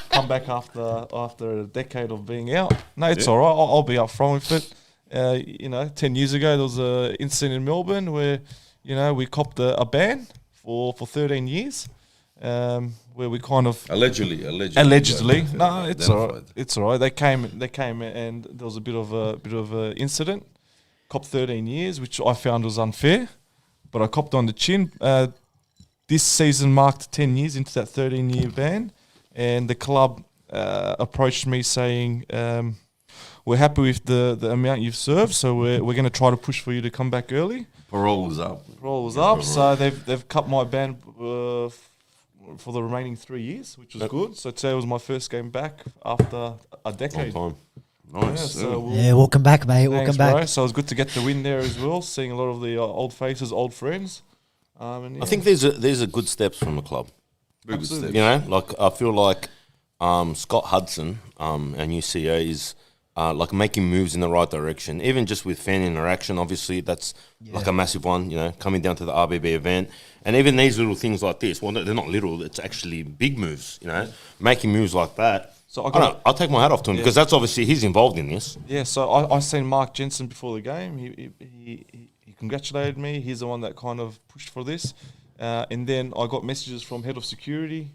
come back after a decade of being out. No, it's all right. I'll be up front with it. 10 years ago there was an incident in Melbourne where we copped a ban for 13 years, where we kind of Allegedly. no, it's all right. Identified. It's all right. They came and there was a bit of a incident. Copped 13 years, which I found was unfair, but I copped on the chin. This season marked 10 years into that 13-year ban, and the club approached me saying, we're happy with the amount you've served, so we're going to try to push for you to come back early. Parole was up. Parole was up, so they've cut my ban for the remaining 3 years, which was good. So today was my first game back after a decade. Long time. Nice. Yeah, so we'll- Yeah, welcome back, mate. Welcome Thanks, back. bro. So it was good to get the win there as well, seeing a lot of the old faces, old friends. And I think these are good steps from the club. Very good Absolutely. step. You know, like I feel like Scott Hudson, our new CEO, is like making moves in the right direction, even just with fan interaction. Obviously, that's like a massive one. You know, coming down to the RBB event, and even these little things like this. Well, they're not little; it's actually big moves. You know, making moves like that. So I'll take my hat off to him because that's obviously he's involved in this. Yeah, so I seen Mark Jensen before the game. He congratulated me. He's the one that kind of pushed for this. And then I got messages from head of security,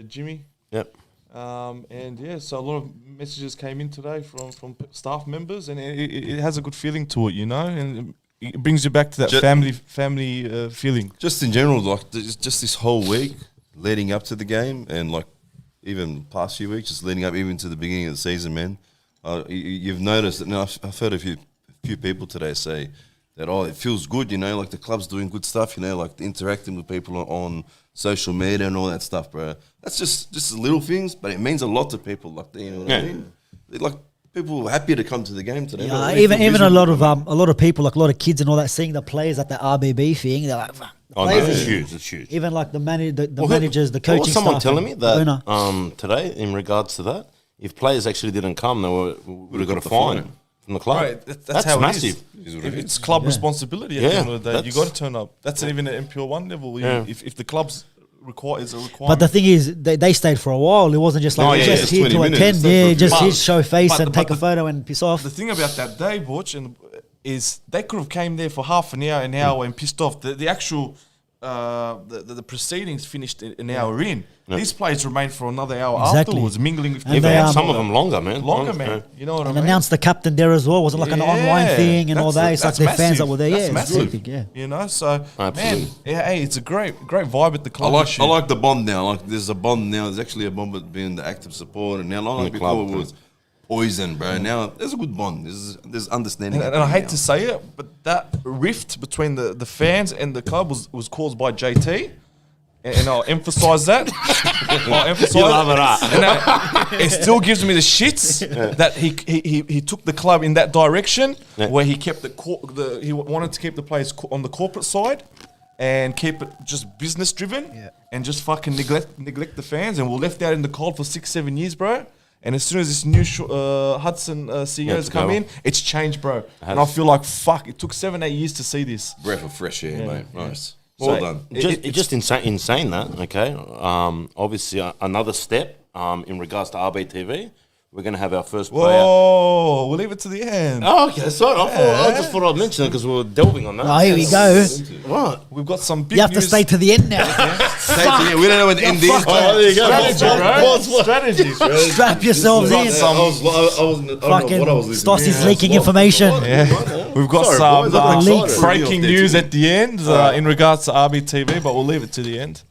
Jimmy. Yep. And yeah, so a lot of messages came in today from staff members, and it has a good feeling to it, you know, and it brings you back to that family feeling. Just in general, like just this whole week leading up to the game, and like even past few weeks, just leading up even to the beginning of the season, man. You've noticed that. Now I've heard a few people today say that it feels good, you know, like the club's doing good stuff, you know, like interacting with people on social media and all that stuff, bro. That's just little things, but it means a lot to people, like, you know what I mean? Like, people were happy to come to the game today. Yeah, even a lot of people, like a lot of kids and all that, seeing the players at the RBB thing, they're like, Oh, no, it's huge. It's huge. even like the managers, the coaching Was someone staff telling me and that owner. today in regards to that, if players actually didn't come, they would have got a fine from the club. Right, that's how massive. it is. It's club responsibility at the end of the day. You got to turn up. That's even at MPL 1 level. Yeah. If the club's is a requirement. But the thing is, they stayed for a while. It wasn't just like just here to attend. Yeah, just here, show face and take a photo and piss off. The thing about that day, Butch, is they could have came there for half an hour, and pissed off. The actual the proceedings finished an hour in. These players remained for another hour afterwards, mingling with And some of them longer, man. man. You know what I And mean? announced the captain there as well. Wasn't like an online thing and all that. It's like their fans that were there. That's Yeah, massive. it's big, yeah. You know, so Absolutely. man, hey, it's a great vibe at the I club. like the bond now. Like there's a bond now. There's actually a bond between the active support, and now like before it was poison, bro. Now there's a good bond. There's understanding. And I hate to say it, but that rift between the fans and the club was caused by JT. And I'll emphasise that. You love it, And it still gives me the shits that he took the club in that direction where he kept he wanted to keep the players on the corporate side and keep it just business driven and just fucking neglect the fans, and we're left out in the cold for 6-7 years, bro. And as soon as this new Hudson CEOs come in, it's changed, bro. And I feel like fuck. It took 7-8 years to see this. Breath of fresh air, mate. Nice. Well Well done. Just insane that, okay? Obviously, another step in regards to RBTV. We're going to have our first player. Whoa, we'll leave it to the end. Oh, okay, sorry. I just thought I'd mention it because we were delving on that. Oh, here we go. Right. We've got some big You have to news. stay to the end now. We don't know when the end is. Oh, there you go. Strategy, bro. Strap yourselves in. I don't know Fucking what I was listening to. Stossi's leaking information. We've got Sorry, some boys, I'm excited. breaking news at the end in regards to RBTV, but we'll leave it to the end.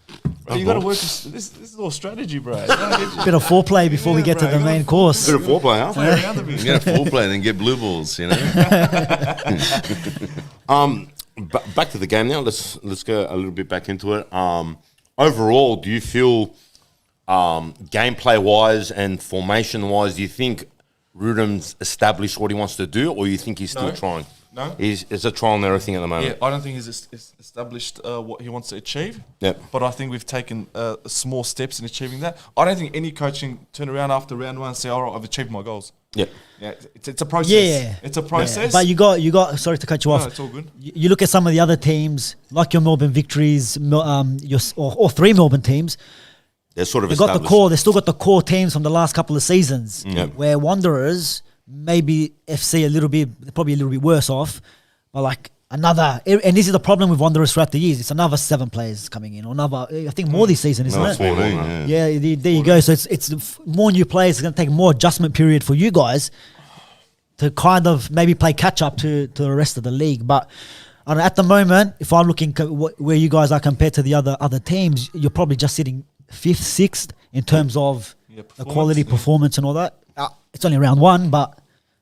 Bro, you got to work. This is all strategy, bro. Bit of foreplay before we get to the main course. Bit of foreplay, huh? Play around a bit. You get a full play and then get blue balls, you know. Back to the game now. Let's go a little bit back into it. Overall, do you feel gameplay wise and formation wise, do you think Rudham's established what he wants to do, or you think he's still trying? No. It's a trial and error thing at the moment. Yeah, I don't think he's established what he wants to achieve. Yep. But I think we've taken small steps in achieving that. I don't think any coach can turn around after round one and say, all right, I've achieved my goals. Yep. Yeah, it's a process. Yeah. It's a process. But you got. Sorry to cut you off. No, it's all good. You look at some of the other teams, like your Melbourne Victories, or three Melbourne teams. They're sort of They got the established. core. They still got the core teams from the last couple of seasons. Yep. Where Wanderers, maybe FC probably a little bit worse off, but like another. And this is the problem with Wanderers throughout the years. It's another 7 players coming in, or another. I think more this season, isn't No, it? 14, Yeah, there you go. So it's more new players. It's going to take more adjustment period for you guys to kind of maybe play catch up to the rest of the league. But at the moment, if I'm looking where you guys are compared to the other teams, you're probably just sitting 5th, 6th in terms of the quality, performance, and all that. It's only round 1, but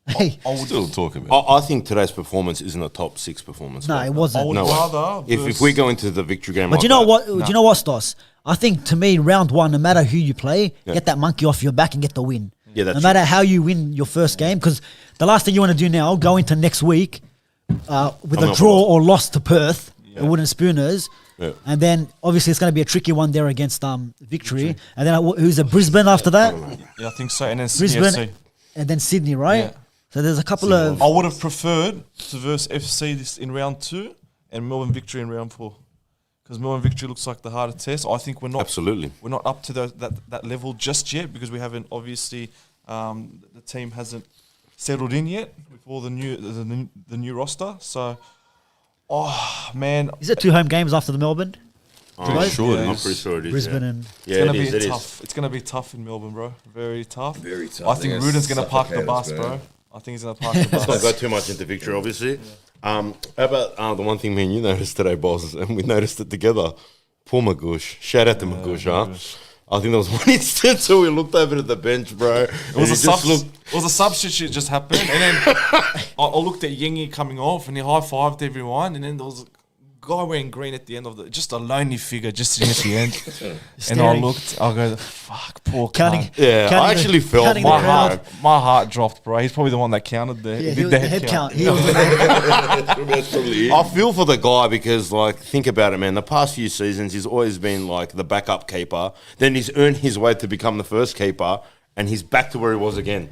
hey, I would still talk about it. I think today's performance isn't a top 6 performance. no, it wasn't. I would No way. rather. If we go into the victory game, But like you know that, what? Do you know what, Stoss? I think to me, round 1, no matter who you play, get that monkey off your back and get the win. Yeah, that's no matter how you win your first game, because the last thing you want to do now, go into next week with a draw or loss to Perth, the Wooden Spooners. Yeah. And then obviously it's going to be a tricky one there against Victory. And then who's a Brisbane after that? Yeah, I think so. And then Brisbane. CFC. and then Sydney, right? Yeah. So there's a couple of. I would have preferred to verse FC this in round 2 and Melbourne Victory in round 4. Because Melbourne Victory looks like the harder test. I think we're not up to that level just yet because we haven't obviously the team hasn't settled in yet with all the new roster. So, man, Is it 2 home games after the Melbourne? I'm sure it I'm is. pretty sure it is. Brisbane yeah. and. Yeah, it's gonna it be is. tough. It's gonna be tough in Melbourne, bro. Very tough. Very tough. I think They're Ruden's gonna park the suffocate bus, us, bro. I think he's gonna park the Let's not bus. go too much into Victory, obviously. How about the one thing me and you noticed today, boss, and we noticed it together? Poor Magoosh. Shout out to Magoosh, huh? I think there was one instance where we looked over at the bench, bro. It was a substitute just happened, and then I looked at Yengi coming off, and he high fived everyone, and then there was a guy wearing green at the end of just a lonely figure just sitting at the end. And I looked, I go, fuck, poor Counting. cunt. Yeah, I actually felt counting My the crowd. heart dropped, bro. He's probably the one that counted there. Yeah, He he was did the head count. He was That's probably it. I feel for the guy because, like, think about it, man. The past few seasons, he's always been, like, the backup keeper. Then he's earned his way to become the first keeper, and he's back to where he was again.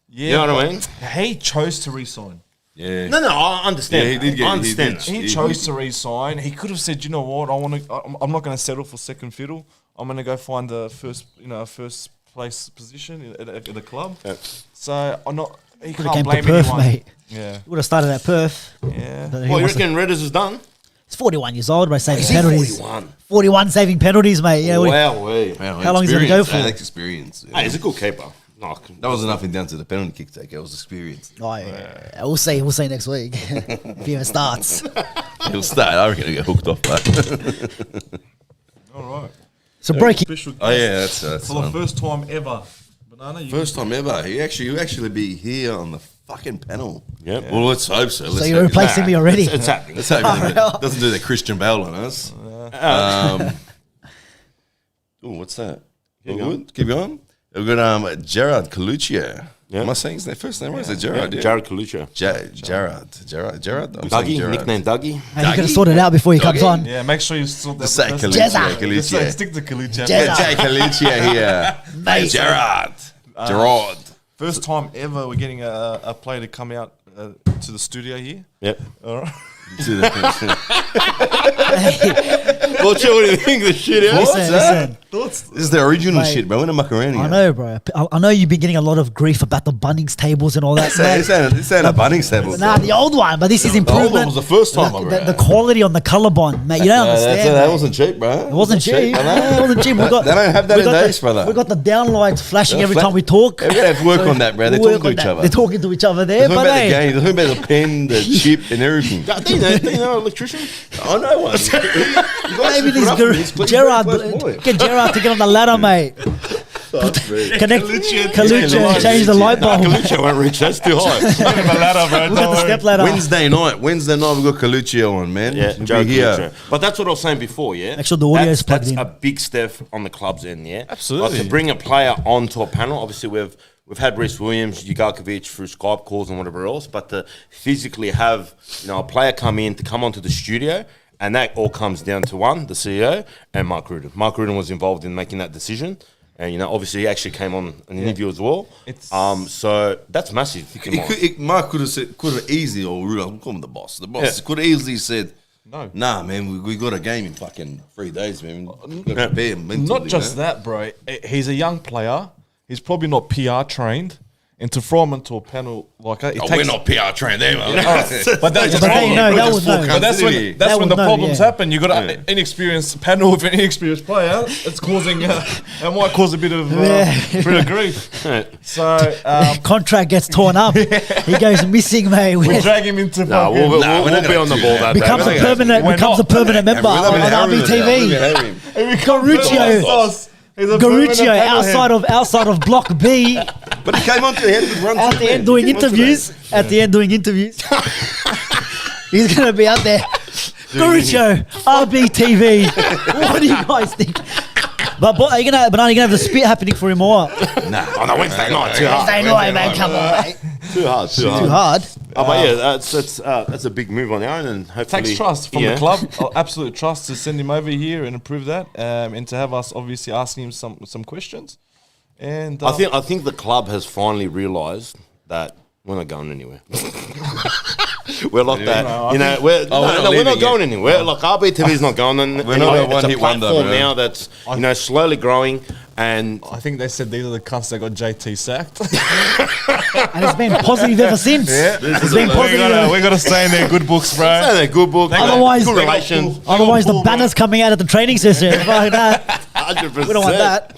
Yeah, You know what I mean? He chose to resign. Yeah. No, I understand. Yeah, he did get- I he understand. did. He chose to resign. He could have said, you know what, I'm not going to settle for second fiddle. I'm going to go find the first place position at the club. Yeah. So I'm not. He Could have can't came to blame Perth, anyone. mate. Yeah, Would have started at Perth. yeah. But he Well, you wants to- reckon Redders is done? He's 41 years old, bro. Saving Is he penalties. 41? 41 saving penalties, mate. Yeah. Wow, wait. How long is he gonna go for? That's experience. Hey, he's a good keeper. No, That wasn't nothing down to the penalty kick take. It was experience. Oh, yeah. We'll see. We'll see next week if he even starts. He'll start. I reckon he'll get hooked off, but All right. So breaking. Special oh yeah, that's for the fun. first time ever. Banana. First time ever. He'll actually be here on the fucking panel. Yep. Well, let's hope so. So you're replacing me already. It's happening. Let's hope he doesn't do that Christian Bale on us. Oh, what's that? Keep All going. good? Keep going. We've got Gerard Coluccia. Yeah. Am I saying his first name? What is it? Gerard. Yeah. Jared Kalucha. Gerard. I'm saying Dougie, Gerard. nickname Dougie. And you got to sort it out before he comes on. Yeah, make sure you sort that. Just say first- Coluccia. Jezza. Just say- Coluccia. Stick to Kalucha. Jezza. Jay Coluccia here. Mate. Gerard. Gerard. First time ever we're getting a player to come out to the studio here. Yep. All right. Well, chill, what do you think of the shit out? Listen. This is the original Mate, shit, bro. We're not mucking around here. I know, bro. I know you've been getting a lot of grief about the Bunnings tables and all that. This ain't a Bunnings table. Nah, the old one, but this is The old improvement. one was the first time, bro. The quality on the colorbond, mate. You don't understand. That mate. wasn't cheap, bro. It wasn't cheap. I know. It wasn't cheap. We got, They don't have that we in got the East, brother. We got the downlights flashing They're every flat- time we talk. Yeah, we're gonna have to work on that, bro. They're We'll talking work to on each that. other. They're talking to each other there, They're talking but about the hey, game. They're talking about the pen, the chip, and everything. Do you know an electrician? I know one. maybe this Gerard, get Gerard to get on the ladder, mate. Connect Kalucha and change the light bulb. Kalucha won't reach. That's too high. We've got the step ladder. Wednesday night, we've got Coluccia on, man. Yeah, We'll Jared be here. Kalucha. But that's what I was saying before, yeah? Make sure the audio is plugged that's in. a big step on the club's end, yeah? Absolutely. Like to bring a player onto a panel, obviously we've had Reece Williams, Jugarkovic through Skype calls and whatever else, but to physically have a player come onto the studio, and that all comes down to one, the CEO, and Mark Rudin. Mark Rudin was involved in making that decision. And obviously, he actually came on an interview as well. So that's massive. Mark could have easily, or Rudolph, we'll call him the boss. The boss could have easily said, No. Nah, man, we got a game in fucking 3 days, man. We got to prepare mentally, Not just that, bro. He's a young player. He's probably not PR trained. And to throw him into a panel like that, we're not PR trained there, man. But that's But they know, that was no. But that's when That the would know, problems yeah. happen. You got an inexperienced panel with an inexperienced player. It's causing it might cause a bit of grief. So Contract gets torn up. He goes missing, mate. we drag him into Nah, fucking. we'll not be on the gonna ball do that that. becomes day. a permanent member on RBTV. Garuccio outside of Block B. But he came on to the head with run At the end doing interviews. He's gonna be out there. Garuccio, RBTV. What do you guys think? But are you gonna have the spit happening for him or what? Nah, On a Wednesday night, too hard. Say no, man. Come on, mate. Too hard. Too hard. But yeah, that's a big move on our own, and hopefully Takes trust from the club, absolute trust to send him over here and approve that, and to have us obviously asking him some questions. And I think the club has finally realised that we're not going anywhere. We're like that, we're not going anywhere. Like RBTV is not going, and We're not a it's a one-hit wonder, platform bro. now that's slowly growing. And I think they said these are the cunts that got JT sacked. And it's been positive ever since. It's been positive. We gotta stay in their good books, bro. they're good book, Otherwise- good relations. Otherwise, the banners coming out at the training session. Fuck that. 100%. We don't want that.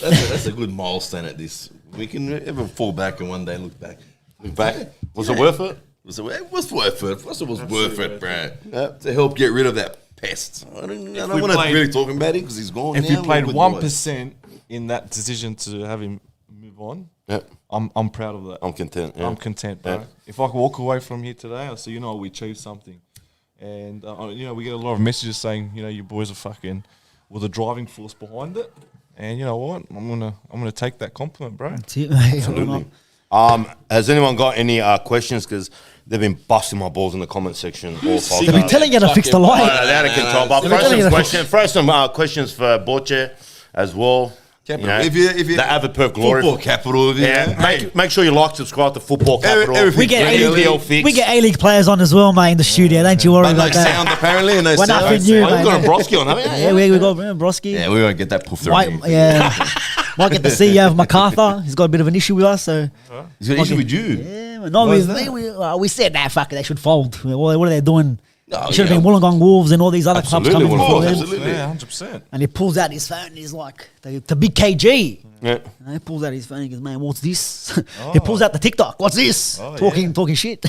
That's a good milestone at this. We can ever fall back and one day look back. Look back. Was it worth it? It was worth it. First, it was worth it, bro. To help get rid of that pest. I don't want to really talk about it because he's gone. If now. we played We're good 1% in that decision to have him move on, Yep. I'm proud of that. I'm content. Yeah. I'm content, bro. Yeah. If I could walk away from here today, I say, we achieved something. And, we get a lot of messages saying, you boys are fucking, were the driving force behind it. And you know what? I'm gonna take that compliment, bro. That's it, mate. Absolutely. Has anyone got any questions? Because they've been busting my balls in the comment section. All five They've been telling you to fix the They're light. out of control. But throw some questions for Borche as well. Capital. If you the avid Perth Glory. Football capital. Make sure you like, subscribe to Football Capital. We get A-League. we get A-League players on as well, mate, in the studio. Don't you worry But no about that. sound apparently, and no We're sound. nothing new, You've got a mate. Broski on, haven't you? Yeah, we got Broski. Yeah, we won't get that puffed Might, around. might get the CEO of MacArthur. He's got a bit of an issue with us, so He's got an issue with you. yeah, no, Why is we said that fuck it, they should fold. What are they doing? Oh, It should have yeah. been Wollongong Wolves and all these other clubs Absolutely, coming Wollongong, before him. absolutely. Yeah, 100%. And he pulls out his phone and he's like, to big KG. Yeah. And he pulls out his phone and he goes, man, what's this? He pulls out the TikTok. What's this? Talking shit.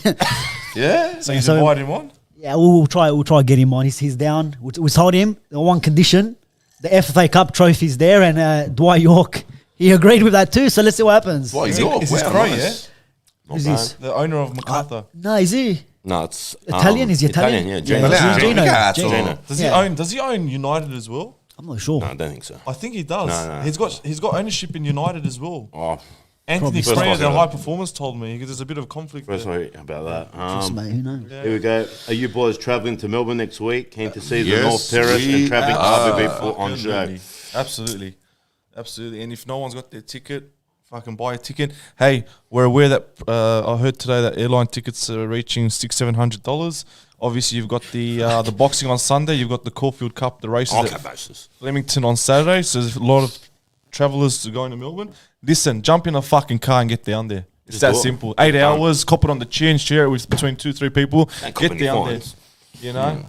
Yeah. So you So- invited him on? Yeah, we'll try to get him on. He's down. We told him the one condition, the FFA Cup trophy's there, and Dwight York, he agreed with that too. So let's see what happens. Why, Is York? this Wow, Crow, nice. Who's this? The owner of MacArthur. No, is he? No, it's Italian? Is he Italian? Yeah, Yeah, Gino. Gino. Gino. Gino. Gino. Does he own United as well? I'm not sure. No, I don't think so. I think he does. No. He's got ownership in United as well. Oh, Anthony Probably. Frere, First the off, high performance, told me because there's a bit of conflict very there. sorry about that. Just, mate, who knows? Here we go. Are you boys travelling to Melbourne next week? Keen to see the Yes, North Terrace and we travelling are. RBB for on show. Absolutely. And if no one's got their ticket, fucking buy a ticket. Hey, we're aware that I heard today that airline tickets are reaching $600-700. Obviously, you've got the boxing on Sunday. You've got the Caulfield Cup, the races Okay, at basis. Flemington on Saturday. So there's a lot of travellers going to Melbourne. Listen, jump in a fucking car and get down there. It's Just that do it. simple. 8 hours, cop it on the chin, share it with between 2-3 people. Don't cop Get any down fines. there. You know?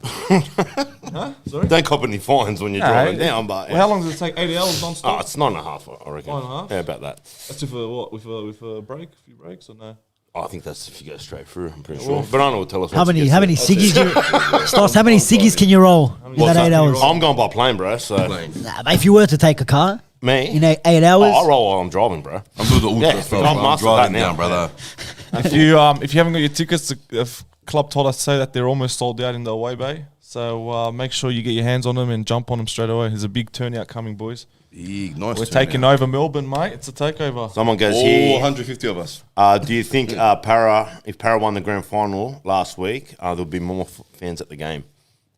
Huh? Sorry? Don't cop any fines when you're driving down, but Well, how long does it take? 8 hours non-stop? Oh, it's 9.5, I reckon. 9.5? Yeah, about that. That's with a what? With a break? A few breaks or no? I think that's if you go straight through. I'm pretty sure. But Bruno will tell us. How once he many gets there. ciggies how many ciggies can you roll in What's that 8 that? hours? I'm going by plane, bro. So Nah, but if you were to take a car me, in 8 hours, I roll while I'm driving, bro. I'm doing the ultra Yeah, stuff. I'm I'm master driving that now. down, brother. If you haven't got your tickets, the club told us to say that they're almost sold out in the away bay. So make sure you get your hands on them and jump on them straight away. There's a big turnout coming, boys. Big, nice. We're taking over Melbourne, mate. It's a takeover. Someone goes All here. 150 of us. Do you think if Para won the grand final last week, there'll be more fans at the game?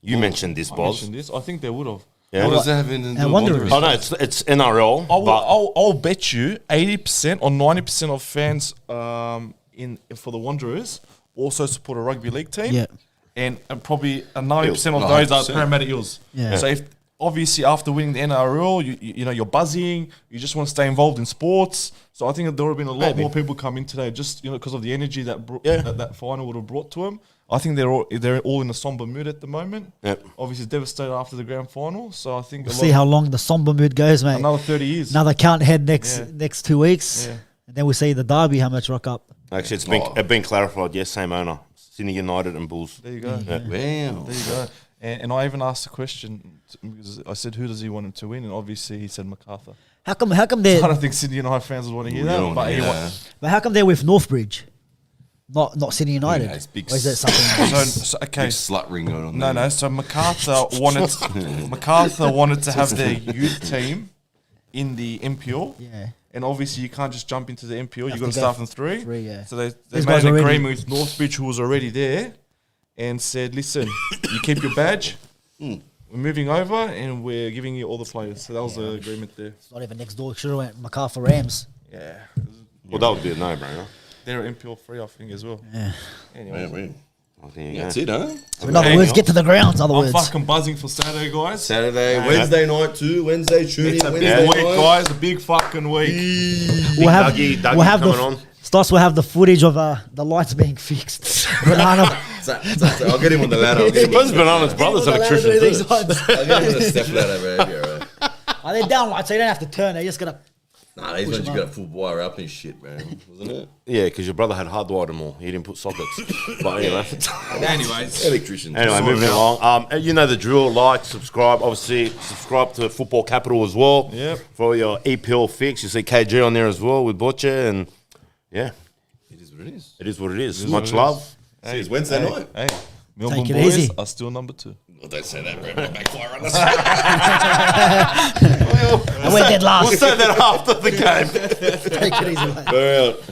You mentioned this, I Boz. mentioned this. I think they would have. Yeah. What does that have in the Wanderers. Oh no, it's NRL. I'll bet you 80% or 90% of fans for the Wanderers also support a rugby league team. Yeah. And probably 90% of No, those are 100%. Parramatta Eels. Yeah. So if obviously after winning the NRL, you're buzzing, you just want to stay involved in sports. So I think that there would have been a lot more people come in today just because of the energy that that final would have brought to them. I think they're all in a somber mood at the moment. Yep. Obviously devastated after the grand final. So I think we'll see how long the somber mood goes, mate. another 30 years. Another count ahead next 2 weeks. Yeah. And then we see the derby, how much rock up. Actually, it's been clarified. Yes, same owner, Sydney United and Bulls. There you go. Yeah. Wow. There you go. And I even asked a question because I said, who does he want him to win? And obviously he said MacArthur. How come they're I don't think Sydney United fans would want to hear that. But he but how come they're with Northbridge? Not Sydney United. Yeah, it's big or is that something? so okay. Big slut ring going on No, there. no. So MacArthur wanted to have their youth team in the MPL. Yeah. And obviously you can't just jump into the MPL. You've got to to go start from three. three, yeah. So they These made guys an already- agreement with Northbridge, who was already there, and said, listen, you keep your badge. we're moving over and we're giving you all the players. So that was the agreement there. It's not even next door. Should have went MacArthur Rams. Yeah. Well, that would be a no-brainer. They're MPL free, I think, as well. Yeah. Anyway, Man, Oh, there you that's go. it, huh? So in other words, get to the grounds. Other I'm words. fucking buzzing for Saturday, guys. Saturday, Wednesday night too. Wednesday, tune It's in a big Wednesday week, night. guys. A big fucking week. We'll have, Dougie we'll have coming on. Stas will have the footage of the lights being fixed. Banana. So, I'll get him on the ladder. I'll get him Suppose Banana's brother's an electrician too. on the step ladder, bro. You're right. Are they down lights? So you don't have to turn. They're just gonna. Nah, these ones you got to full wire up and shit, man. Wasn't it? Yeah, because your brother had hardwired them all. He didn't put sockets. But anyway. Anyways. Electrician. Anyway, moving along. You know the drill. Like, subscribe. Obviously, subscribe to Football Capital as well. Yep. For your EPL fix. You see KG on there as well with Butcher. And yeah, It is what it is. it is what it is. is Much what it love. See, it's Wednesday night. Hey, Melbourne Take it boys easy. are still number 2. Well, don't say that, bro. I'm backfire on us. And we're dead last. We'll say that after the game. Take it easy, mate. Go out.